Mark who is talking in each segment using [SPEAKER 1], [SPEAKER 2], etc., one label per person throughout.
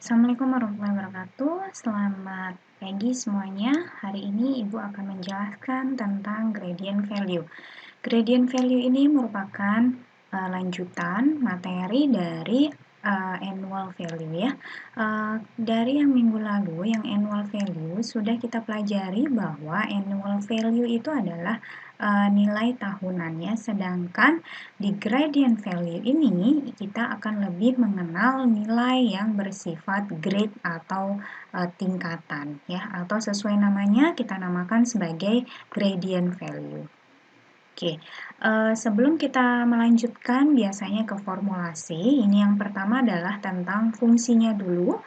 [SPEAKER 1] Assalamualaikum warahmatullahi wabarakatuh. Selamat pagi semuanya. Hari ini Ibu akan menjelaskan tentang gradient value. Gradient value ini merupakan lanjutan materi dari annual value ya. Dari yang minggu lalu, yang annual value sudah kita pelajari bahwa annual value itu adalah nilai tahunannya, sedangkan di gradient value ini kita akan lebih mengenal nilai yang bersifat grade atau tingkatan ya, atau sesuai namanya kita namakan sebagai gradient value. Oke, sebelum kita melanjutkan biasanya ke formulasi, ini yang pertama adalah tentang fungsinya dulu.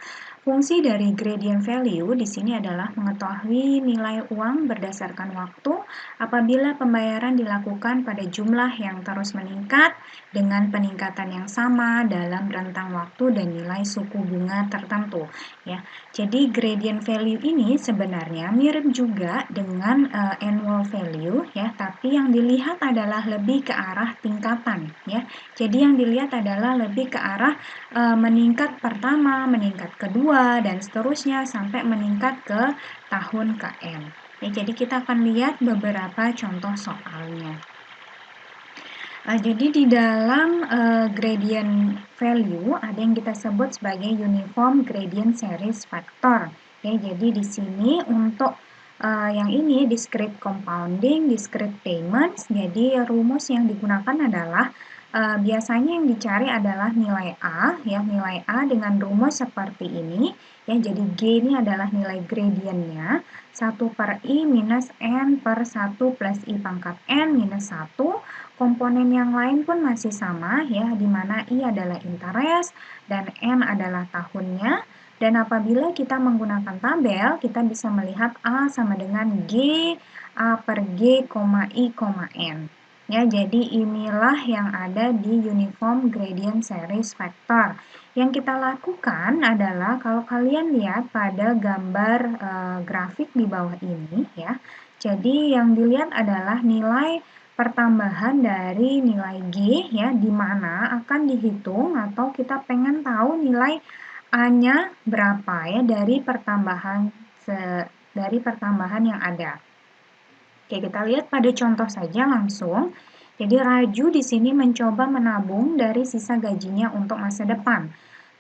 [SPEAKER 1] Fungsi dari gradient value di sini adalah mengetahui nilai uang berdasarkan waktu apabila pembayaran dilakukan pada jumlah yang terus meningkat dengan peningkatan yang sama dalam rentang waktu dan nilai suku bunga tertentu. Ya, jadi gradient value ini sebenarnya mirip juga dengan annual value ya, tapi yang dilihat adalah lebih ke arah tingkatan ya. Jadi yang dilihat adalah lebih ke arah meningkat pertama, meningkat kedua, dan seterusnya sampai meningkat ke tahun ke-n. Ya, jadi kita akan lihat beberapa contoh soalnya. Jadi di dalam gradient value ada yang kita sebut sebagai uniform gradient series factor. Ya, jadi di sini untuk yang ini discrete compounding, discrete payments. Jadi rumus yang digunakan adalah biasanya yang dicari adalah nilai A, ya nilai A dengan rumus seperti ini. Ya, jadi G ini adalah nilai gradientnya, 1/I minus N per 1 plus I pangkat N minus 1. Komponen yang lain pun masih sama, ya, di mana I adalah interest dan N adalah tahunnya. Dan apabila kita menggunakan tabel, kita bisa melihat A sama dengan G, A per G, I, N. Ya, jadi inilah yang ada di uniform gradient series factor. Yang kita lakukan adalah kalau kalian lihat pada gambar grafik di bawah ini ya. Jadi yang dilihat adalah nilai pertambahan dari nilai G ya, di mana akan dihitung atau kita pengen tahu nilai A-nya berapa ya dari pertambahan yang ada. Oke, kita lihat pada contoh saja langsung. Jadi Raju di sini mencoba menabung dari sisa gajinya untuk masa depan.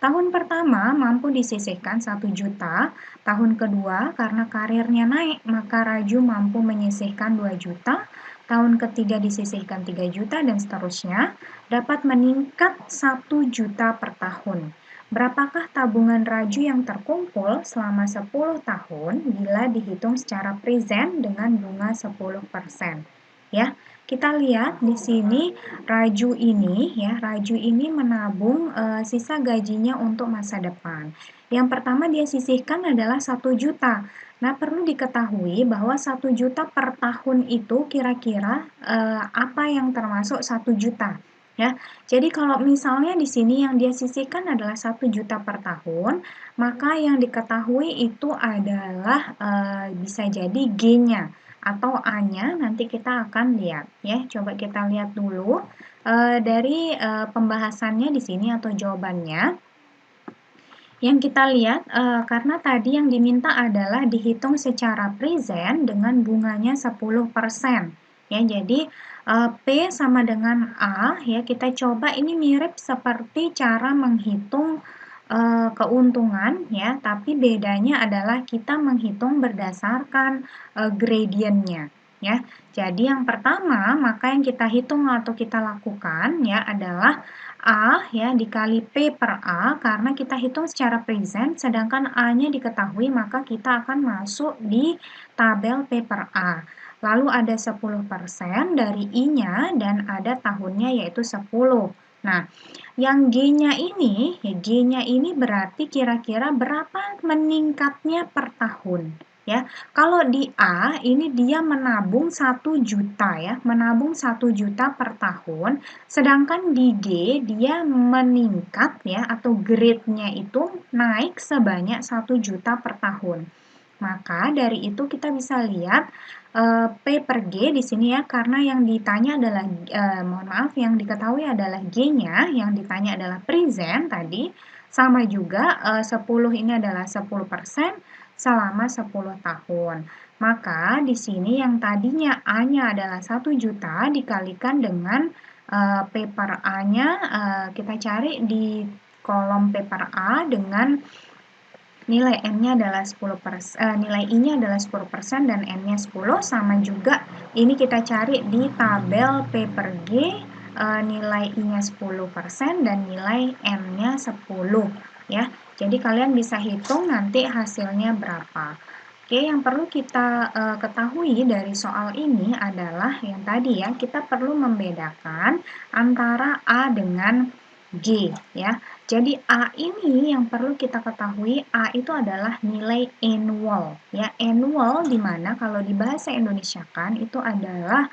[SPEAKER 1] Tahun pertama mampu disisihkan 1 juta, tahun kedua karena karirnya naik maka Raju mampu menyisihkan 2 juta, tahun ketiga disisihkan 3 juta dan seterusnya, dapat meningkat 1 juta per tahun. Berapakah tabungan Raju yang terkumpul selama 10 tahun bila dihitung secara present dengan bunga 10%? Ya, kita lihat di sini Raju ini menabung sisa gajinya untuk masa depan. Yang pertama dia sisihkan adalah 1 juta. Nah, perlu diketahui bahwa 1 juta per tahun itu kira-kira apa yang termasuk 1 juta? Ya, jadi kalau misalnya di sini yang dia sisihkan adalah 1 juta per tahun, maka yang diketahui itu adalah bisa jadi G-nya atau A-nya nanti kita akan lihat ya. Coba kita lihat dulu dari pembahasannya di sini atau jawabannya. Yang kita lihat karena tadi yang diminta adalah dihitung secara present dengan bunganya 10%. Ya, jadi P sama dengan A ya, kita coba ini mirip seperti cara menghitung keuntungan ya, tapi bedanya adalah kita menghitung berdasarkan gradientnya ya. Jadi yang pertama maka yang kita hitung atau kita lakukan ya adalah A ya dikali P per A karena kita hitung secara present sedangkan A-nya diketahui maka kita akan masuk di tabel P per A. Lalu ada 10% dari I-nya dan ada tahunnya yaitu 10. Nah, yang G-nya ini berarti kira-kira berapa meningkatnya per tahun. Ya, kalau di A ini dia menabung 1 juta ya, menabung 1 juta per tahun, sedangkan di G dia meningkat ya atau grade-nya itu naik sebanyak 1 juta per tahun. Maka dari itu kita bisa lihat P per G di sini ya, karena yang ditanya adalah, yang diketahui adalah G-nya, yang ditanya adalah present tadi, Sama juga 10 ini adalah 10% selama 10 tahun. Maka di sini yang tadinya A-nya adalah 1 juta dikalikan dengan paper A-nya, kita cari di kolom paper A dengan nilai N-nya adalah 10%, nilai I-nya adalah 10% dan N-nya 10, sama juga ini kita cari di tabel paper G, nilai I-nya 10% dan nilai N-nya 10 ya. Jadi kalian bisa hitung nanti hasilnya berapa. Oke, yang perlu kita ketahui dari soal ini adalah yang tadi ya, kita perlu membedakan antara A dengan G ya. Jadi A ini yang perlu kita ketahui, A itu adalah nilai annual ya. Annual di mana kalau di bahasa Indonesia kan itu adalah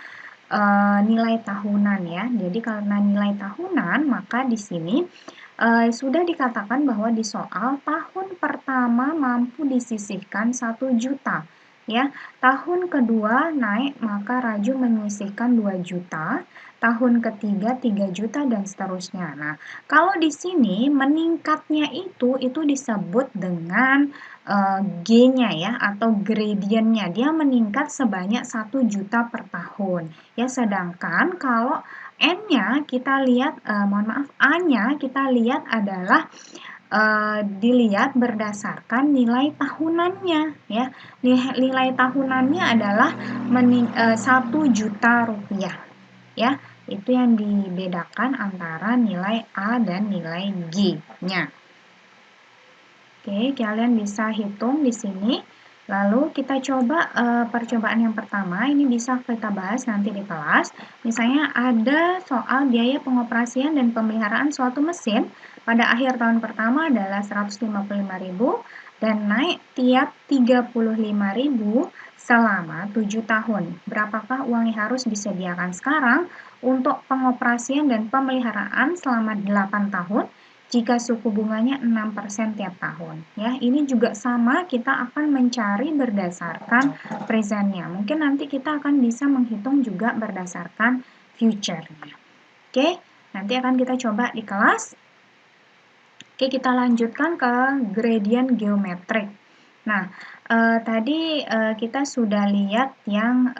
[SPEAKER 1] nilai tahunan ya. Jadi karena nilai tahunan, maka di sini sudah dikatakan bahwa di soal tahun pertama mampu disisihkan 1 juta. Ya, tahun kedua naik maka Raju menyisihkan 2 juta, tahun ketiga 3 juta dan seterusnya. Nah, kalau di sini meningkatnya itu disebut dengan G-nya ya atau gradientnya. Dia meningkat sebanyak 1 juta per tahun. Ya, sedangkan kalau N-nya kita lihat, A-nya kita lihat adalah dilihat berdasarkan nilai tahunannya ya. Nilai tahunannya adalah 1 juta rupiah ya. Itu yang dibedakan antara nilai A dan nilai G-nya. Oke, kalian bisa hitung di sini. Lalu kita coba percobaan yang pertama, ini bisa kita bahas nanti di kelas. Misalnya ada soal biaya pengoperasian dan pemeliharaan suatu mesin pada akhir tahun pertama adalah 155.000 dan naik tiap 35.000 selama 7 tahun. Berapakah uang yang harus disediakan sekarang untuk pengoperasian dan pemeliharaan selama 8 tahun? Jika suku bunganya 6% tiap tahun. Ya, ini juga sama, kita akan mencari berdasarkan presentnya. Mungkin nanti kita akan bisa menghitung juga berdasarkan future-nya. Oke, nanti akan kita coba di kelas. Oke, kita lanjutkan ke gradient geometrik. Nah, tadi kita sudah lihat yang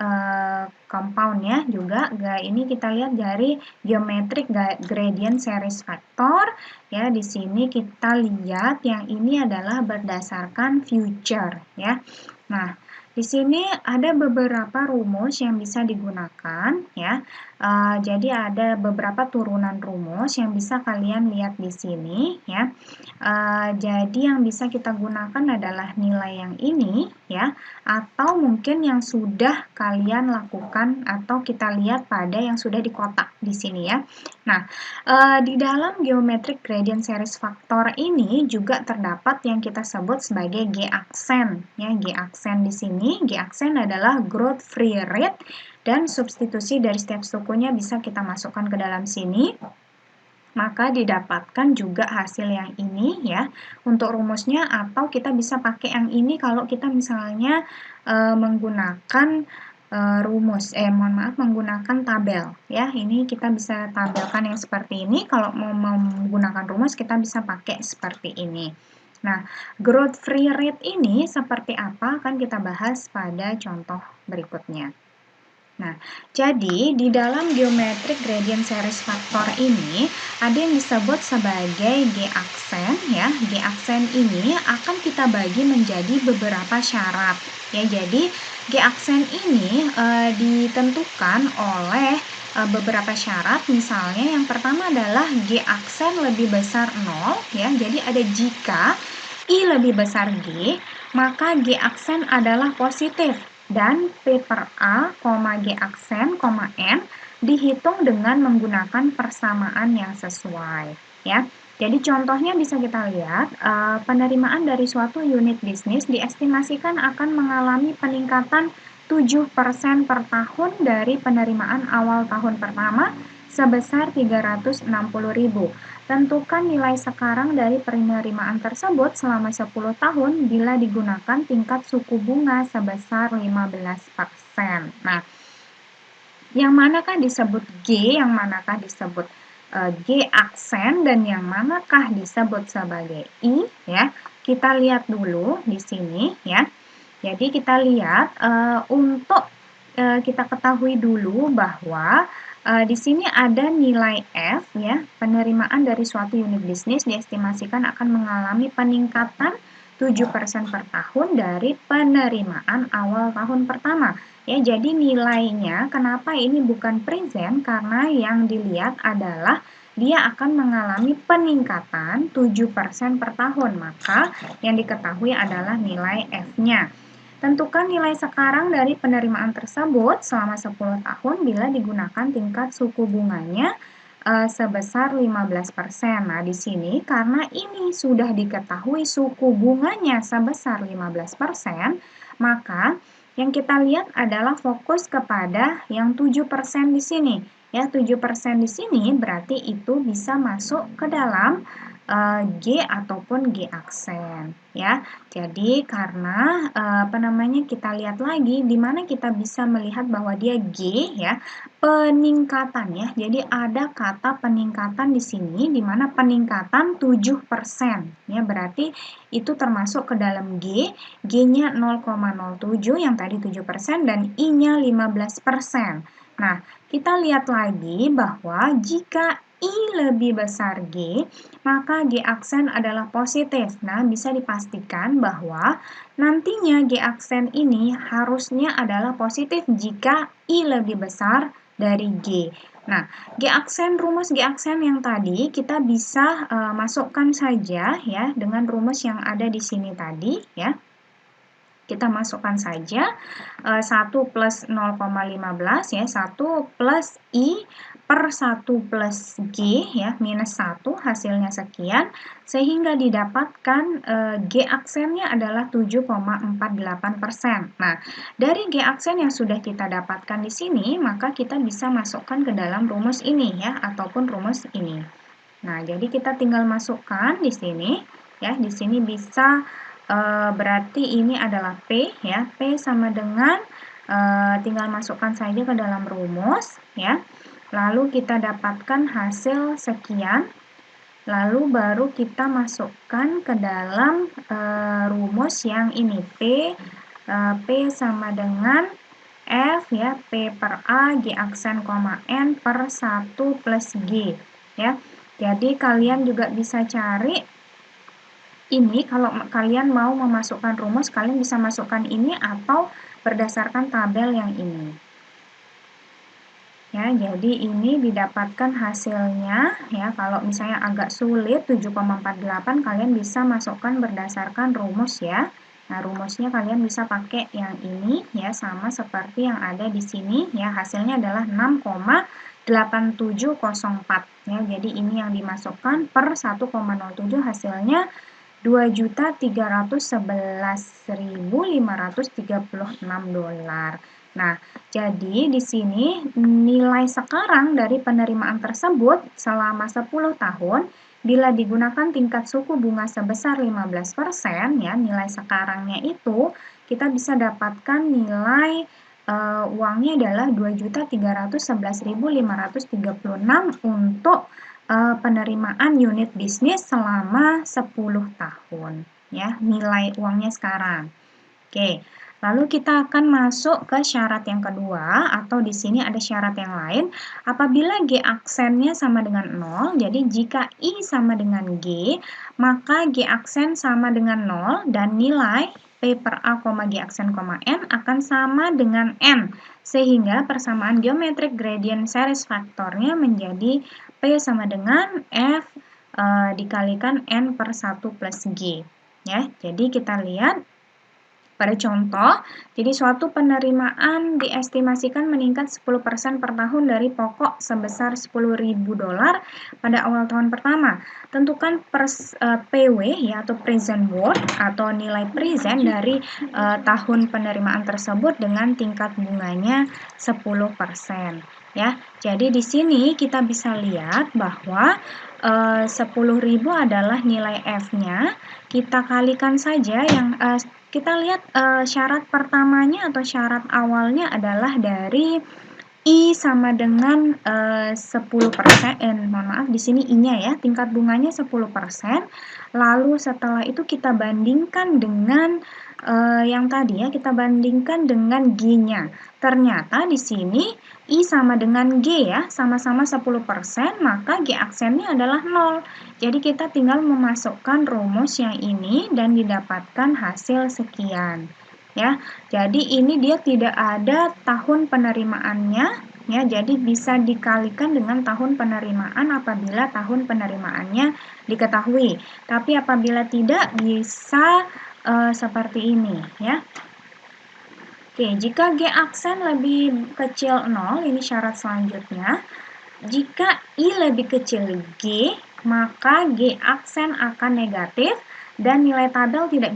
[SPEAKER 1] compound ya juga. Ini kita lihat dari geometric gradient series factor ya. Di sini kita lihat yang ini adalah berdasarkan future ya. Nah, di sini ada beberapa rumus yang bisa digunakan ya. Jadi ada beberapa turunan rumus yang bisa kalian lihat di sini ya. Jadi yang bisa kita gunakan adalah nilai yang ini ya, atau mungkin yang sudah kalian lakukan atau kita lihat pada yang sudah dikotak di sini ya. Nah, di dalam geometric gradient series factor ini juga terdapat yang kita sebut sebagai G-aksen ya. G-aksen di sini, G-aksen adalah growth free rate dan substitusi dari setiap sukunya bisa kita masukkan ke dalam sini. Maka didapatkan juga hasil yang ini ya untuk rumusnya, atau kita bisa pakai yang ini kalau kita misalnya menggunakan menggunakan tabel ya. Ini kita bisa tabelkan yang seperti ini. Kalau mau menggunakan rumus kita bisa pakai seperti ini. Nah, growth free rate ini seperti apa akan kita bahas pada contoh berikutnya. Nah, jadi di dalam geometric gradient series factor ini ada yang disebut sebagai G-aksen ya. G-aksen ini akan kita bagi menjadi beberapa syarat ya. Jadi G-aksen ini ditentukan oleh beberapa syarat. Misalnya yang pertama adalah G-aksen lebih besar 0 ya. Jadi ada jika I lebih besar G, maka G-aksen adalah positif. Dan P per A, G aksen, N dihitung dengan menggunakan persamaan yang sesuai. Ya. Jadi contohnya bisa kita lihat, penerimaan dari suatu unit bisnis diestimasikan akan mengalami peningkatan 7% per tahun dari penerimaan awal tahun pertama sebesar 360.000. Tentukan nilai sekarang dari penerimaan tersebut selama 10 tahun bila digunakan tingkat suku bunga sebesar 15%. Nah, yang manakah disebut G, yang manakah disebut G aksen dan yang manakah disebut sebagai I ya. Kita lihat dulu di sini ya. Jadi kita lihat untuk kita ketahui dulu bahwa di sini ada nilai F ya, penerimaan dari suatu unit bisnis diestimasikan akan mengalami peningkatan 7% per tahun dari penerimaan awal tahun pertama. Ya, jadi nilainya kenapa ini bukan present? Karena yang dilihat adalah dia akan mengalami peningkatan 7% per tahun. Maka yang diketahui adalah nilai F-nya. Tentukan nilai sekarang dari penerimaan tersebut selama 10 tahun bila digunakan tingkat suku bunganya sebesar 15%. Nah, di sini karena ini sudah diketahui suku bunganya sebesar 15%, maka yang kita lihat adalah fokus kepada yang 7% di sini. Ya, 7% di sini berarti itu bisa masuk ke dalam G ataupun G aksen ya. Jadi karena kita lihat lagi di mana kita bisa melihat bahwa dia G ya, peningkatan ya. Jadi ada kata peningkatan di sini di mana peningkatan 7% ya, berarti itu termasuk ke dalam G, G-nya 0,07 yang tadi 7% dan I-nya 15%. Nah, kita lihat lagi bahwa jika I lebih besar G, maka G aksen adalah positif. Nah, bisa dipastikan bahwa nantinya G aksen ini harusnya adalah positif jika I lebih besar dari G. Nah, rumus G aksen yang tadi kita bisa masukkan saja ya dengan rumus yang ada di sini tadi ya. Kita masukkan saja 1 plus 0,15 ya, 1 plus I per 1 plus G ya, minus 1 hasilnya sekian, sehingga didapatkan G aksennya adalah 7,48%. Nah, dari G aksen yang sudah kita dapatkan di sini, maka kita bisa masukkan ke dalam rumus ini ya, ataupun rumus ini. Nah, jadi kita tinggal masukkan di sini ya, di sini bisa berarti ini adalah P ya. P sama dengan tinggal masukkan saja ke dalam rumus ya. Lalu kita dapatkan hasil sekian. Lalu baru kita masukkan ke dalam rumus yang ini P sama dengan F ya, P per A G aksen, N per 1 plus G ya. Jadi kalian juga bisa cari ini, kalau kalian mau memasukkan rumus, kalian bisa masukkan ini atau berdasarkan tabel yang ini. Ya, jadi ini didapatkan hasilnya ya. Kalau misalnya agak sulit 7,48, kalian bisa masukkan berdasarkan rumus ya. Nah, rumusnya kalian bisa pakai yang ini ya, sama seperti yang ada di sini ya. Hasilnya adalah 6,8704 ya. Jadi ini yang dimasukkan per 1,07 hasilnya 2.311.536 dolar. Nah, jadi di sini nilai sekarang dari penerimaan tersebut selama 10 tahun bila digunakan tingkat suku bunga sebesar 15% ya, nilai sekarangnya itu kita bisa dapatkan nilai uangnya adalah 2.311.536 untuk penerimaan unit bisnis selama 10 tahun ya, nilai uangnya sekarang. Oke, lalu kita akan masuk ke syarat yang kedua, atau di sini ada syarat yang lain. Apabila G aksennya sama dengan 0, jadi jika I sama dengan G, maka G aksen sama dengan 0 dan nilai P per A, G aksen, N akan sama dengan N. Sehingga persamaan geometrik gradient series faktornya menjadi P sama dengan F dikalikan N per 1 plus G. Ya, jadi kita lihat pada contoh, jadi suatu penerimaan diestimasikan meningkat 10% per tahun dari pokok sebesar 10.000 dolar pada awal tahun pertama. Tentukan PW ya, atau present worth atau nilai present dari tahun penerimaan tersebut dengan tingkat bunganya 10%. Ya, jadi di sini kita bisa lihat bahwa 10.000 adalah nilai F-nya. Kita kalikan saja yang kita lihat syarat pertamanya atau syarat awalnya adalah dari I sama dengan 10%, mohon maaf di sini I-nya ya, tingkat bunganya 10%. Lalu setelah itu kita bandingkan dengan yang tadi ya, kita bandingkan dengan G-nya. Ternyata di sini I sama dengan G ya, sama-sama 10%, maka G aksennya adalah 0. Jadi kita tinggal memasukkan rumus yang ini dan didapatkan hasil sekian. Ya, jadi ini dia tidak ada tahun penerimaannya, ya, jadi bisa dikalikan dengan tahun penerimaan apabila tahun penerimaannya diketahui. Tapi apabila tidak, bisa seperti ini, ya. Oke, jika G aksen lebih kecil 0, ini syarat selanjutnya. Jika I lebih kecil G, maka G aksen akan negatif dan nilai tabel tidak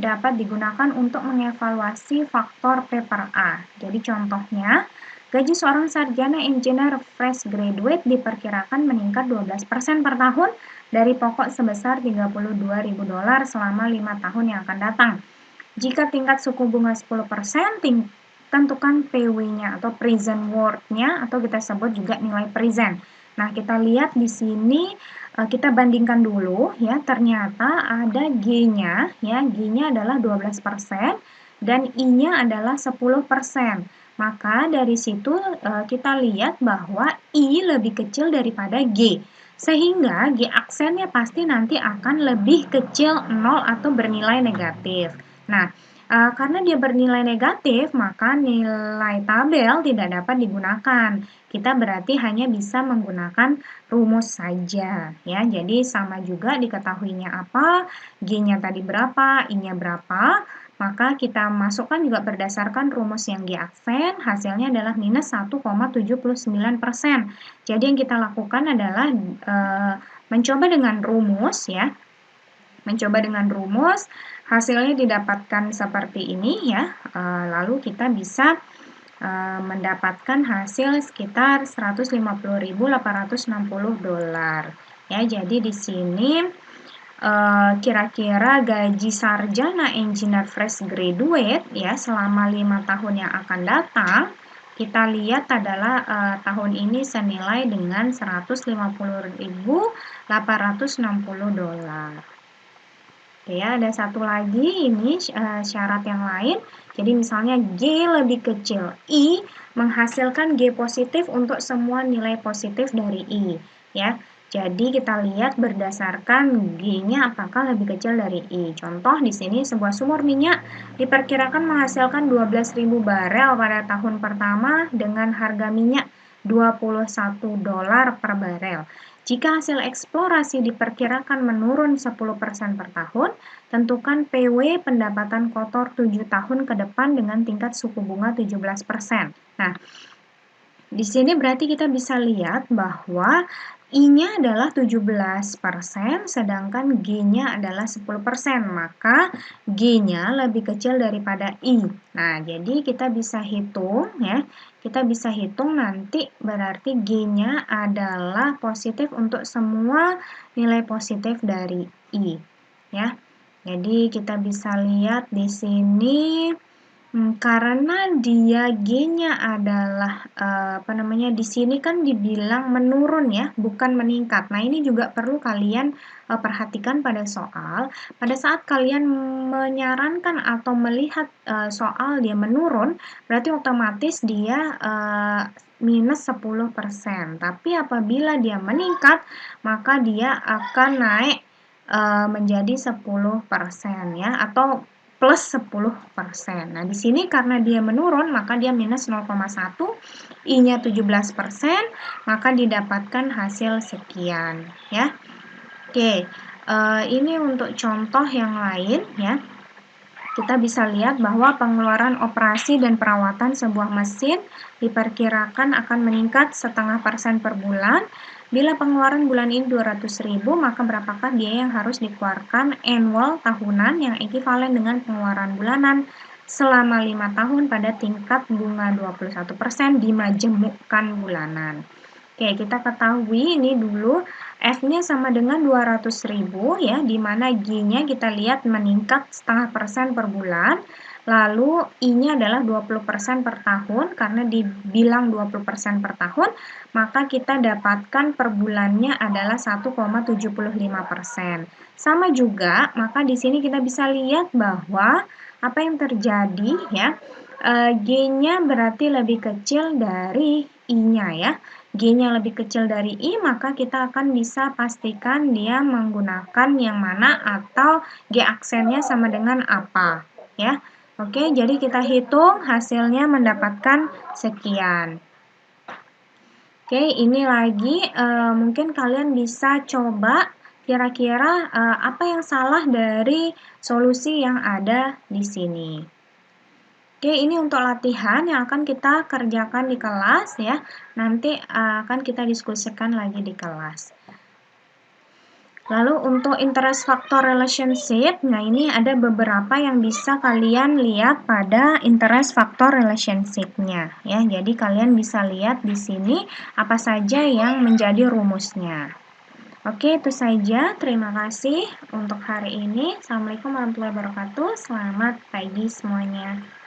[SPEAKER 1] dapat digunakan untuk mengevaluasi faktor P per A. Jadi contohnya, gaji seorang sarjana engineer fresh graduate diperkirakan meningkat 12% per tahun dari pokok sebesar $32.000 selama 5 tahun yang akan datang. Jika tingkat suku bunga 10%, tentukan PW-nya atau present worth-nya, atau kita sebut juga nilai present. Nah, kita lihat di sini kita bandingkan dulu ya, ternyata ada G-nya ya, G-nya adalah 12% dan I-nya adalah 10%. Maka dari situ kita lihat bahwa I lebih kecil daripada G. Sehingga G aksennya pasti nanti akan lebih kecil 0 atau bernilai negatif. Nah, karena dia bernilai negatif, maka nilai tabel tidak dapat digunakan. Kita berarti hanya bisa menggunakan rumus saja, ya. Jadi sama juga diketahuinya apa, G-nya tadi berapa, I-nya berapa, maka kita masukkan juga berdasarkan rumus yang G aksen, hasilnya adalah minus 1,79%. Jadi yang kita lakukan adalah mencoba dengan rumus ya, mencoba dengan rumus, hasilnya didapatkan seperti ini ya, lalu kita bisa mendapatkan hasil sekitar $150.860 ya. Jadi di sini kira-kira gaji sarjana engineer fresh graduate ya selama 5 tahun yang akan datang, kita lihat adalah tahun ini senilai dengan $150.860. Oke ya, ada satu lagi ini syarat yang lain. Jadi misalnya G lebih kecil I menghasilkan G positif untuk semua nilai positif dari I ya. Jadi kita lihat berdasarkan G-nya apakah lebih kecil dari I. Contoh di sini sebuah sumur minyak diperkirakan menghasilkan 12.000 barel pada tahun pertama dengan harga minyak $21 per barel. Jika hasil eksplorasi diperkirakan menurun 10% per tahun, tentukan PW pendapatan kotor 7 tahun ke depan dengan tingkat suku bunga 17%. Nah, di sini berarti kita bisa lihat bahwa I-nya adalah 17%, sedangkan G-nya adalah 10%, maka G-nya lebih kecil daripada I. Nah, jadi kita bisa hitung ya, kita bisa hitung nanti berarti G-nya adalah positif untuk semua nilai positif dari I. Ya, jadi kita bisa lihat di sini. Karena dia G-nya adalah di sini kan dibilang menurun ya, bukan meningkat. Nah, ini juga perlu kalian perhatikan pada soal. Pada saat kalian menyarankan atau melihat soal dia menurun, berarti otomatis dia minus 10%. Tapi apabila dia meningkat, maka dia akan naik menjadi 10% ya, atau plus 10%. Nah, di sini karena dia menurun, maka dia minus 0,1, I-nya 17%, maka didapatkan hasil sekian, ya. Oke, ini untuk contoh yang lain, ya. Kita bisa lihat bahwa pengeluaran operasi dan perawatan sebuah mesin diperkirakan akan meningkat 0,5% per bulan. Bila pengeluaran bulan ini 200.000, maka berapakah biaya yang harus dikeluarkan annual tahunan yang ekivalen dengan pengeluaran bulanan selama 5 tahun pada tingkat bunga 21% dimajemukkan bulanan. Oke, kita ketahui ini dulu F-nya sama dengan 200.000 ya, di mana G-nya kita lihat meningkat 0,5% per bulan. Lalu I-nya adalah 20% per tahun, karena dibilang 20% per tahun, maka kita dapatkan per bulannya adalah 1,75%. Sama juga, maka di sini kita bisa lihat bahwa apa yang terjadi ya, G-nya berarti lebih kecil dari I-nya ya. G-nya lebih kecil dari I, maka kita akan bisa pastikan dia menggunakan yang mana atau G aksennya sama dengan apa, ya. Oke, jadi kita hitung hasilnya mendapatkan sekian. Oke, ini lagi mungkin kalian bisa coba kira-kira apa yang salah dari solusi yang ada di sini. Oke, ini untuk latihan yang akan kita kerjakan di kelas ya. Nanti akan kita diskusikan lagi di kelas. Lalu untuk interest factor relationship, nah ini ada beberapa yang bisa kalian lihat pada interest factor relationship-nya ya. Jadi kalian bisa lihat di sini apa saja yang menjadi rumusnya. Oke, itu saja. Terima kasih untuk hari ini. Assalamualaikum warahmatullahi wabarakatuh. Selamat pagi semuanya.